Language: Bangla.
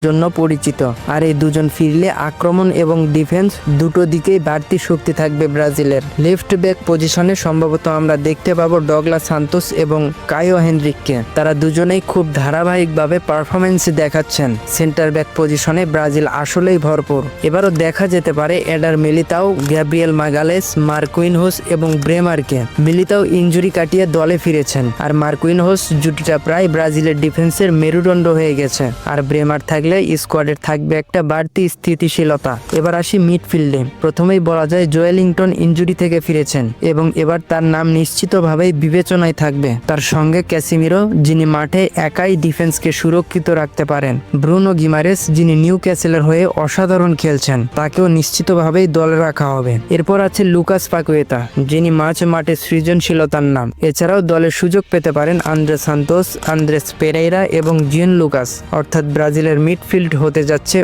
জন্য পরিচিত। আর এই দুজন ফিরলে আক্রমণ এবং ডিফেন্স দুটো দিকেই বাড়তি শক্তি থাকবে ব্রাজিলের। লেফট ব্যাক পজিশনে সম্ভবত আমরা দেখতে পাবো ডগলাস সান্তোস এবং কায়ো হেনরিককে। তারা দুজনেই খুব ধারাবাহিকভাবে পারফরমেন্স দেখাচ্ছেন। সেন্টার ব্যাক পজিশনে ব্রাজিল আসলেই ভরপুর। এবারও দেখা যেতে পারে এডার মিলিতাও, গ্যাব্রিয়েল মাগালেস, মার্কুইনহোস এবং ব্রেমারকে। মিলিতাও ইনজুরি কাটিয়ে দলে ফিরেছেন, আর মার্কুইনহোস জুটিটা প্রায় ব্রাজিলের ডিফেন্সের মেরুদণ্ড হয়ে গেছে। আর ব্রেমার থাকলে স্কোয়াডের থাকবে একটা বাড়তি স্থিতিশীলতা। এবার আসি মিডফিল্ডে। প্রথমেই বলা যায় জোয়েলিংটন ইনজুরি থেকে ফিরেছেন এবং এবার তার নাম নিশ্চিতভাবেই বিবেচনায় থাকবে। তার সঙ্গে ক্যাসিমিরো, যিনি মাঠে একাই ডিফেন্সকে সুরক্ষিত রাখতে পারেন। ব্রুনো গিমারেস, যিনি নিউক্যাসলের হয়ে অসাধারণ খেলছেন, তাকেও নিশ্চিতভাবেই দলে রাখা হবে। এরপর আছে লুকাস পাকুয়েতা, যিনি মাঠে সৃজনশীলতার নাম। এছাড়াও দলের সুযোগ পেতে পারেন আন্দ্রে সান্তোস, আন্দ্রেস পেরেইরা এবং জিয়ান লুকাস। অর্থাৎ ব্রাজিলের মিডফিল্ড হতে যাচ্ছে